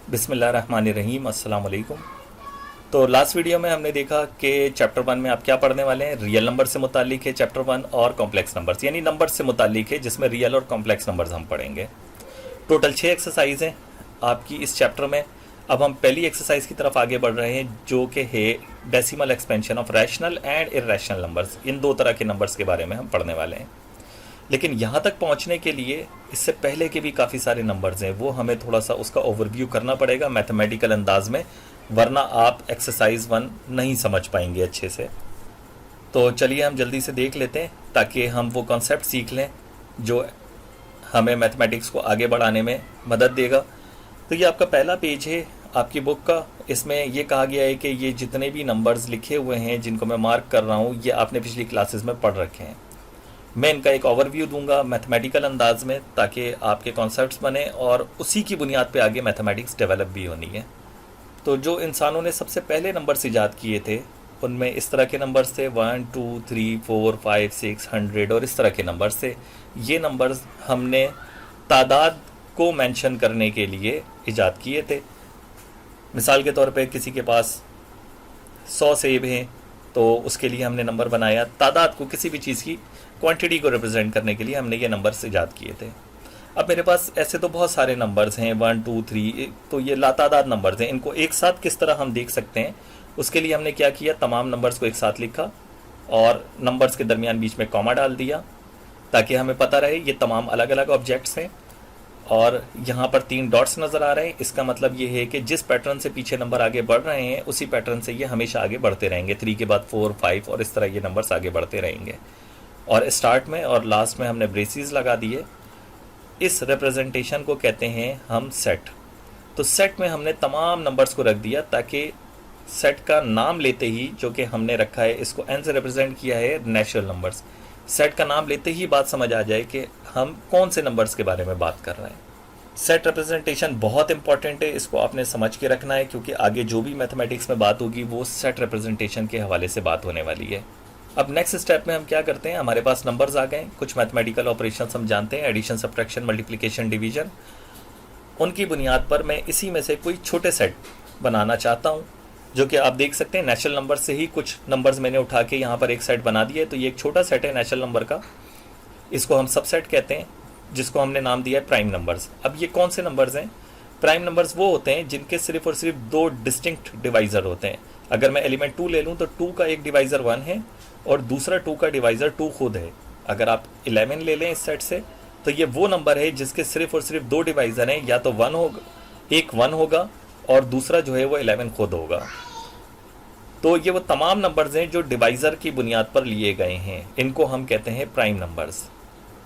बिस्मिल्लाहिर्रहमानिर्रहीम, अस्सलाम वालेकुम। तो लास्ट वीडियो में हमने देखा कि चैप्टर 1 में आप क्या पढ़ने वाले हैं। रियल नंबर से मुतालिक है चैप्टर 1 और कॉम्प्लेक्स नंबर्स यानी नंबर से मुतालिक है जिसमें रियल और कॉम्प्लेक्स नंबर्स हम पढ़ेंगे। टोटल 6 एक्सरसाइज हैं आपकी इस चैप्टर में। अब हम पहली एक्सरसाइज की तरफ आगे बढ़ रहे हैं जो कि है decimal expansion of rational and irrational numbers. इन दो तरह के नंबर्स के बारे में हम पढ़ने वाले हैं। लेकिन यहाँ तक पहुँचने के लिए इससे पहले के भी काफ़ी सारे नंबर्स हैं, वो हमें थोड़ा सा उसका ओवरव्यू करना पड़ेगा मैथमेटिकल अंदाज में, वरना आप एक्सरसाइज 1 नहीं समझ पाएंगे अच्छे से। तो चलिए हम जल्दी से देख लेते हैं ताकि हम वो कॉन्सेप्ट सीख लें जो हमें मैथमेटिक्स को आगे बढ़ाने में मदद देगा। तो ये आपका पहला पेज है आपकी बुक का। इसमें ये कहा गया है कि ये जितने भी नंबर्स लिखे हुए हैं जिनको मैं मार्क कर रहा हूँ, ये आपने पिछली क्लासेस में पढ़ रखे हैं। मैं इनका एक ओवरव्यू दूंगा मैथमेटिकल अंदाज में ताकि आपके कॉन्सेप्ट्स बने और उसी की बुनियाद पे आगे मैथमेटिक्स डेवलप भी होनी है। तो जो इंसानों ने सबसे पहले नंबर्स ईजाद किए थे उनमें इस तरह के नंबर्स थे 1 2 3 4 5 6 100 और इस तरह के नंबर्स थे। ये नंबर्स हमने तादाद को मेंशन करने के लिए ईजाद किए थे। मिसाल के तौर पे किसी के पास 100 सेब हैं तो उसके लिए हमने नंबर बनाया। तादाद को, किसी भी चीज़ की क्वांटिटी को रिप्रेजेंट करने के लिए हमने ये नंबर्स ईजाद किए थे। अब मेरे पास ऐसे तो बहुत सारे नंबर्स हैं 1 2 3, तो ये लातादाद नंबर्स हैं। इनको एक साथ किस तरह हम देख सकते हैं, उसके लिए हमने क्या किया, तमाम नंबर्स को एक साथ लिखा और नंबर्स के दरमियान बीच में कॉमा डाल दिया ताकि हमें पता रहे ये तमाम अलग अलग ऑब्जेक्ट्स हैं। और यहाँ पर 3 डॉट्स नज़र आ रहे हैं। इसका मतलब ये है कि जिस पैटर्न से पीछे नंबर आगे बढ़ रहे हैं उसी पैटर्न से ये हमेशा आगे बढ़ते रहेंगे। 3 के बाद 4 5 और इस तरह ये नंबर्स आगे बढ़ते रहेंगे। और स्टार्ट में और लास्ट में हमने ब्रेसेस लगा दिए। इस रिप्रेजेंटेशन को कहते हैं हम सेट। तो सेट में हमने तमाम नंबर्स को रख दिया ताकि सेट का नाम लेते ही, जो कि हमने रखा है इसको n से रिप्रेजेंट किया है नेचुरल नंबर्स, सेट का नाम लेते ही बात समझ आ जाए कि हम कौन से नंबर्स के बारे में बात कर रहे हैं। सेट रिप्रेजेंटेशन बहुत इंपॉर्टेंट है, इसको आपने समझ के रखना है क्योंकि आगे जो भी मैथमेटिक्स में बात होगी वो सेट रिप्रेजेंटेशन के हवाले से बात होने वाली है। अब नेक्स्ट स्टेप में हम क्या करते हैं, हमारे पास नंबर्स आ गए, कुछ मैथमेटिकल ऑपरेशंस हम जानते हैं, एडिशन, सब्ट्रैक्शन, मल्टीप्लिकेशन, डिवीजन। उनकी बुनियाद पर मैं इसी में से कोई छोटे सेट बनाना चाहता हूँ जो कि आप देख सकते हैं नेचुरल नंबर से ही कुछ नंबर्स मैंने उठा के यहाँ पर एक सेट बना दिया है। तो ये एक छोटा सेट है नेचुरल नंबर का, इसको हम सबसेट कहते हैं जिसको हमने नाम दिया है प्राइम नंबर्स। अब ये कौन से नंबर्स हैं? प्राइम नंबर्स वो होते हैं जिनके सिर्फ और सिर्फ 2 डिस्टिंक्ट डिवाइज़र होते हैं। अगर मैं एलिमेंट 2 ले लूँ तो 2 का एक डिवाइज़र 1 है और दूसरा 2 का डिवाइज़र 2 खुद है। अगर आप 11 ले लें इस सेट से तो ये वो नंबर है जिसके सिर्फ और सिर्फ 2 डिवाइज़र हैं, या तो 1 होगा, एक 1 होगा और दूसरा जो है वो 11 खुद होगा। तो ये वो तमाम नंबर्स हैं जो डिवाइज़र की बुनियाद पर लिए गए हैं, इनको हम कहते हैं प्राइम नंबर्स।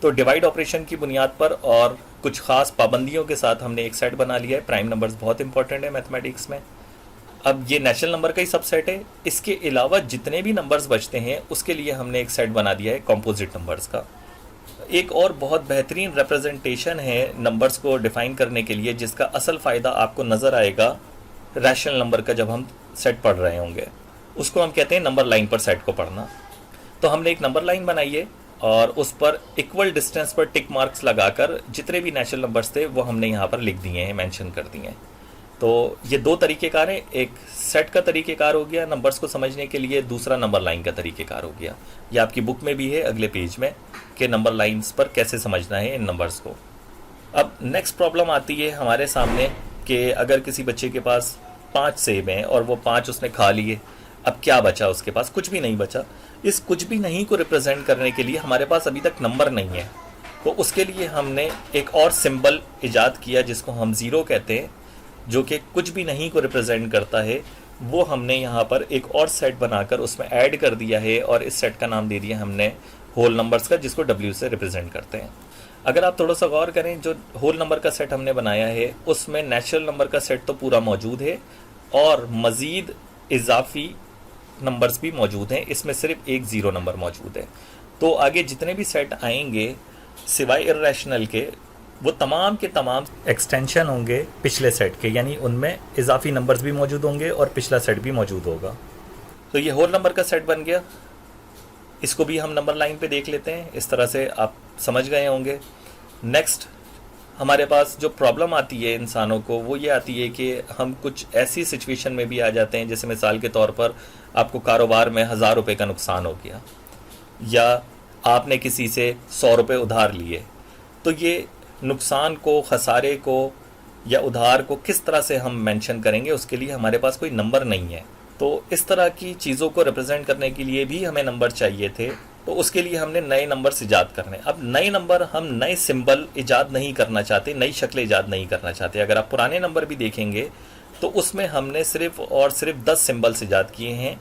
तो डिवाइड ऑपरेशन की बुनियाद पर और कुछ ख़ास पाबंदियों के साथ हमने एक सेट बना लिया है। प्राइम नंबर्स बहुत इंपॉर्टेंट है मैथमेटिक्स में। अब ये नेचुरल नंबर का ही सबसेट है, इसके अलावा जितने भी नंबर्स बचते हैं उसके लिए हमने एक सेट बना दिया है कॉम्पोजिट नंबर्स का। एक और बहुत बेहतरीन रिप्रेजेंटेशन है नंबर्स को डिफ़ाइन करने के लिए जिसका असल फ़ायदा आपको नज़र आएगा रैशनल नंबर का जब हम सेट पढ़ रहे होंगे, उसको हम कहते हैं नंबर लाइन पर सेट को पढ़ना। तो हमने एक नंबर लाइन बनाई है और उस पर इक्वल डिस्टेंस पर टिक मार्क्स लगाकर जितने भी नेचुरल नंबर्स थे वो हमने यहाँ पर लिख दिए हैं, मेंशन कर दिए हैं। तो ये 2 तरीक़ेकार हैं, एक सेट का तरीक़ेकार हो गया नंबर्स को समझने के लिए, दूसरा नंबर लाइन का तरीक़ेकार हो गया। ये आपकी बुक में भी है अगले पेज में कि नंबर लाइंस पर कैसे समझना है इन नंबर्स को। अब नेक्स्ट प्रॉब्लम आती है हमारे सामने कि अगर किसी बच्चे के पास 5 सेब हैं और वो 5 उसने खा लिए, अब क्या बचा उसके पास? कुछ भी नहीं बचा। इस कुछ भी नहीं को रिप्रेजेंट करने के लिए हमारे पास अभी तक नंबर नहीं है, तो उसके लिए हमने एक और सिंबल ईजाद किया जिसको हम ज़ीरो कहते हैं, जो कि कुछ भी नहीं को रिप्रेजेंट करता है। वो हमने यहाँ पर एक और सेट बनाकर उसमें ऐड कर दिया है और इस सेट का नाम दे दिया हमने होल नंबर्स का, जिसको W से रिप्रेजेंट करते हैं। अगर आप थोड़ा सा गौर करें, जो होल नंबर का सेट हमने बनाया है उसमें नेचुरल नंबर का सेट तो पूरा मौजूद है और मज़ीद इजाफी नंबर्स भी मौजूद हैं, इसमें सिर्फ एक ज़ीरो नंबर मौजूद है। तो आगे जितने भी सेट आएंगे सिवाय इर्रेशनल के, वो तमाम के तमाम एक्सटेंशन होंगे पिछले सेट के, यानी उनमें इजाफी नंबर्स भी मौजूद होंगे और पिछला सेट भी मौजूद होगा। तो ये होल नंबर का सेट बन गया। इसको भी हम नंबर लाइन पे देख लेते हैं, इस तरह से आप समझ गए होंगे। नेक्स्ट हमारे पास जो प्रॉब्लम आती है इंसानों को वो ये आती है कि हम कुछ ऐसी सिचुएशन में भी आ जाते हैं, जैसे मिसाल के तौर पर आपको कारोबार में 1000 रुपये का नुकसान हो गया, या आपने किसी से 100 रुपये उधार लिए। तो ये नुकसान को, खसारे को या उधार को किस तरह से हम मेंशन करेंगे, उसके लिए हमारे पास कोई नंबर नहीं है। तो इस तरह की चीज़ों को रिप्रेजेंट करने के लिए भी हमें नंबर चाहिए थे, तो उसके लिए हमने नए नंबर्स इजाद करने। अब नए नंबर, हम नए सिंबल इजाद नहीं करना चाहते, नई शक्लें इजाद नहीं करना चाहते। अगर आप पुराने नंबर भी देखेंगे तो उसमें हमने सिर्फ और सिर्फ 10 सिंबल्स इजाद किए हैं,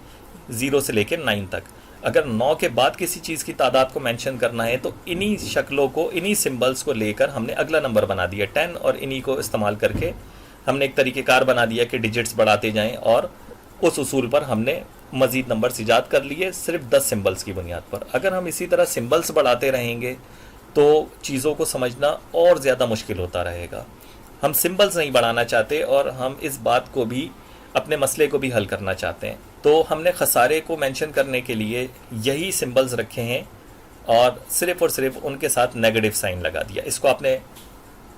0 से लेकर 9 तक। अगर 9 के बाद किसी चीज़ की तादाद को मेंशन करना है तो इन्हीं शक्लों को, इन्हीं सिंबल्स को लेकर हमने अगला नंबर बना दिया 10, और इन्हीं को इस्तेमाल करके हमने एक तरीक़ेकार बना दिया कि डिजिट्स बढ़ाते जाएं, और उस उसूल पर हमने मज़ीद नंबर्स इजाद कर लिए सिर्फ 10 सिंबल्स की बुनियाद पर। अगर हम इसी तरह सिंबल्स बढ़ाते रहेंगे तो चीज़ों को समझना और ज़्यादा मुश्किल होता रहेगा। हम सिंबल्स नहीं बढ़ाना चाहते और हम इस बात को भी, अपने मसले को भी हल करना चाहते हैं। तो हमने खसारे को मेंशन करने के लिए यही सिंबल्स रखे हैं और सिर्फ उनके साथ नेगेटिव साइन लगा दिया। इसको आपने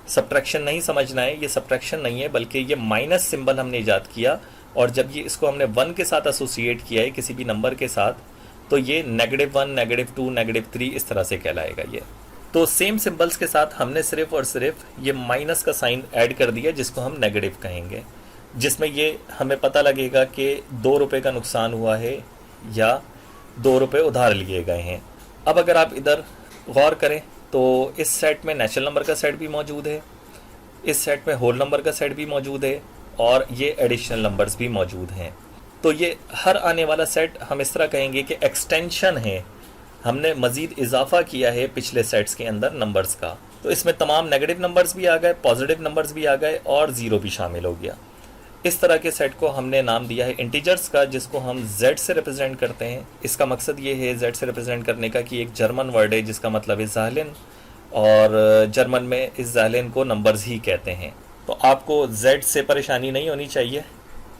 सब्ट्रैक्शन नहीं समझना है, ये सब्ट्रैक्शन नहीं है बल्कि ये माइनस सिंबल हमने इजाद किया, और जब ये इसको हमने 1 के साथ एसोसिएट किया है किसी भी नंबर के साथ, तो ये -1, -2, -3 इस तरह से कहलाएगा ये। तो सेम सिंबल्स के साथ हमने सिर्फ और सिर्फ ये माइनस का साइन ऐड कर दिया, जिसको हम नेगेटिव कहेंगे, जिसमें ये हमें पता लगेगा कि 2 रुपये का नुकसान हुआ है या 2 रुपये उधार लिए गए हैं। अब अगर आप इधर गौर करें तो इस सेट में नेचुरल नंबर का सेट भी मौजूद है, इस सेट में होल नंबर का सेट भी मौजूद है, और ये एडिशनल नंबर्स भी मौजूद हैं। तो ये हर आने वाला सेट हम इस तरह कहेंगे कि एक्सटेंशन है, हमने मज़ीद इजाफा किया है पिछले सेट्स के अंदर नंबर्स का। तो इसमें तमाम नेगेटिव नंबर्स भी आ गए, पॉजिटिव नंबर्स भी आ गए, और 0 भी शामिल हो गया। इस तरह के सेट को हमने नाम दिया है इंटीजर्स का, जिसको हम Z से रिप्रेजेंट करते हैं। इसका मकसद ये है Z से रिप्रेजेंट करने का कि एक जर्मन वर्ड है जिसका मतलब है ज़ाहलिन, और जर्मन में इस ज़ाहलिन को नंबर्स ही कहते हैं। तो आपको Z से परेशानी नहीं होनी चाहिए,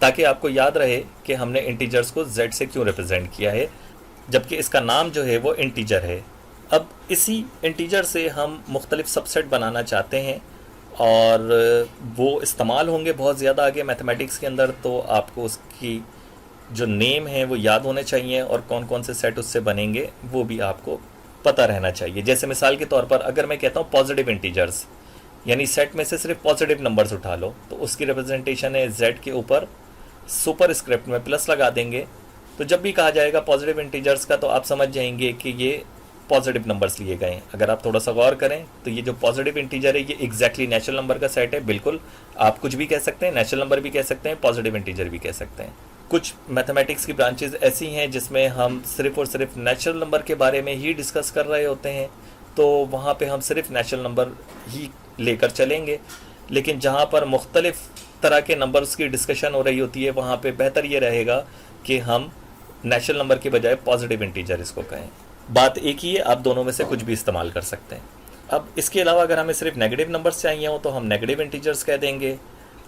ताकि आपको याद रहे कि हमने इंटीजर्स को Z से क्यों रिप्रेजेंट किया है, जबकि इसका नाम जो है वो इंटीजर है। अब इसी इंटीजर से हम मुख्तलिफ सबसेट बनाना चाहते हैं, और वो इस्तेमाल होंगे बहुत ज़्यादा आगे मैथमेटिक्स के अंदर। तो आपको उसकी जो नेम है वो याद होने चाहिए, और कौन कौन से सेट उससे बनेंगे वो भी आपको पता रहना चाहिए। जैसे मिसाल के तौर पर अगर मैं कहता हूँ पॉजिटिव इंटीजर्स, यानी सेट में से सिर्फ पॉजिटिव नंबर्स उठा लो, तो उसकी रिप्रेजेंटेशन है Z के ऊपर सुपर स्क्रिप्ट में प्लस लगा देंगे। तो जब भी कहा जाएगा पॉजिटिव इंटीजर्स का, तो आप समझ जाएंगे कि ये पॉजिटिव नंबर्स लिए गए हैं। अगर आप थोड़ा सा गौर करें तो ये जो पॉजिटिव इंटीजर है ये एग्जैक्टली नेचुरल नंबर का सेट है। बिल्कुल, आप कुछ भी कह सकते हैं, नेचुरल नंबर भी कह सकते हैं, पॉजिटिव इंटीजर भी कह सकते हैं। कुछ मैथमेटिक्स की ब्रांचेज ऐसी हैं जिसमें हम सिर्फ और सिर्फ नेचुरल नंबर के बारे में ही डिस्कस कर रहे होते हैं, तो वहाँ पे हम सिर्फ नेचुरल नंबर ही लेकर चलेंगे। लेकिन जहाँ पर मुख्तलिफ तरह के नंबर्स की डिस्कशन हो रही होती है, वहाँ पे बेहतर ये रहेगा कि हम नेचुरल नंबर के बजाय पॉजिटिव इंटीजर इसको कहें। बात एक ही है, आप दोनों में से कुछ भी इस्तेमाल कर सकते हैं। अब इसके अलावा अगर हमें सिर्फ नेगेटिव नंबर्स चाहिए हो तो हम नेगेटिव इंटीजर्स कह देंगे।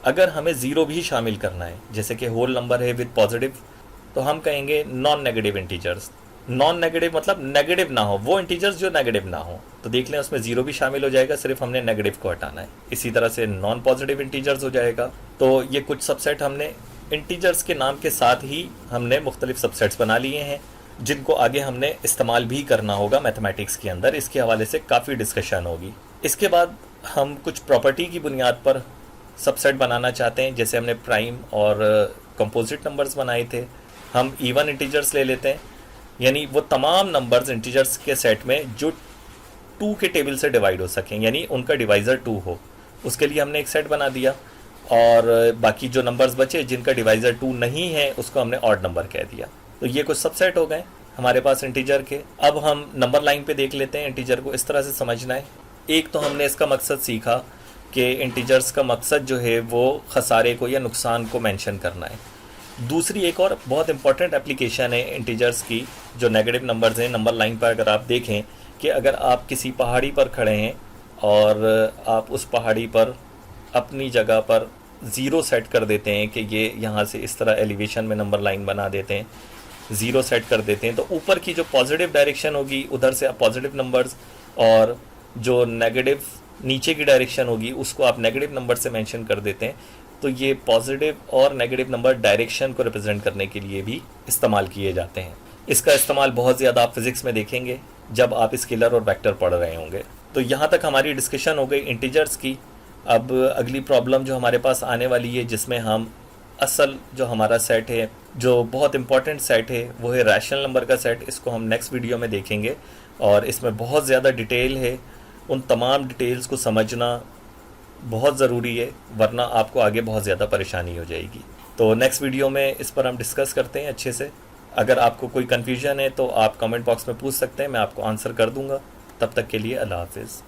अगर हमें 0 भी शामिल करना है, जैसे कि होल नंबर है विद पॉजिटिव, तो हम कहेंगे non negative integers. Non negative मतलब नेगेटिव ना हो, वो इंटीजर्स जो नेगेटिव ना हो। तो देख लें उसमें 0 भी शामिल हो जाएगा, सिर्फ हमने नेगेटिव को हटाना है। इसी तरह से नॉन पॉजिटिव इंटीजर्स हो जाएगा। तो ये कुछ सबसेट हमने इंटीजर्स के नाम के साथ ही हमने मुख्तलिफ सबसेट्स बना लिए हैं, जिनको आगे हमने इस्तेमाल भी करना होगा मैथमेटिक्स के अंदर। इसके हवाले से काफ़ी डिस्कशन होगी। इसके बाद हम कुछ प्रॉपर्टी की बुनियाद पर सबसेट बनाना चाहते हैं, जैसे हमने प्राइम और कंपोजिट नंबर्स बनाए थे। हम इवन इंटीजर्स ले लेते हैं, यानी वो तमाम नंबर्स इंटीजर्स के सेट में जो 2 के टेबल से डिवाइड हो सकें, यानी उनका डिवाइज़र 2 हो, उसके लिए हमने एक सेट बना दिया। और बाकी जो नंबर्स बचे जिनका डिवाइज़र 2 नहीं है, उसको हमने ऑड नंबर कह दिया। तो ये कुछ सबसेट हो गए हमारे पास इंटीजर के। अब हम नंबर लाइन पे देख लेते हैं इंटीजर को इस तरह से समझना है। एक तो हमने इसका मकसद सीखा कि इंटीजर्स का मकसद जो है वो खसारे को या नुकसान को मेंशन करना है। दूसरी एक और बहुत इंपॉर्टेंट एप्लीकेशन है इंटीजर्स की, जो नेगेटिव नंबर्स हैं। नंबर लाइन पर अगर आप देखें कि अगर आप किसी पहाड़ी पर खड़े हैं और आप उस पहाड़ी पर अपनी जगह पर 0 सेट कर देते हैं कि ये यहाँ से इस तरह एलिवेशन में नंबर लाइन बना देते हैं, 0 सेट कर देते हैं, तो ऊपर की जो पॉजिटिव डायरेक्शन होगी उधर से आप पॉजिटिव नंबर्स, और जो नेगेटिव नीचे की डायरेक्शन होगी उसको आप नेगेटिव नंबर से मेंशन कर देते हैं। तो ये पॉजिटिव और नेगेटिव नंबर डायरेक्शन को रिप्रेजेंट करने के लिए भी इस्तेमाल किए जाते हैं। इसका इस्तेमाल बहुत ज़्यादा आप फिज़िक्स में देखेंगे जब आप स्केलर और वेक्टर पढ़ रहे होंगे। तो यहाँ तक हमारी डिस्कशन हो गई इंटीजर्स की। अब अगली प्रॉब्लम जो हमारे पास आने वाली है, जिसमें हम असल जो हमारा सेट है, जो बहुत इंपॉर्टेंट सेट है, वो है रैशनल नंबर का सेट। इसको हम नेक्स्ट वीडियो में देखेंगे और इसमें बहुत ज़्यादा डिटेल है। उन तमाम डिटेल्स को समझना बहुत ज़रूरी है, वरना आपको आगे बहुत ज़्यादा परेशानी हो जाएगी। तो नेक्स्ट वीडियो में इस पर हम डिस्कस करते हैं अच्छे से। अगर आपको कोई कन्फ्यूजन है तो आप कमेंट बॉक्स में पूछ सकते हैं, मैं आपको आंसर कर दूंगा। तब तक के लिए अल्लाह हाफिज़।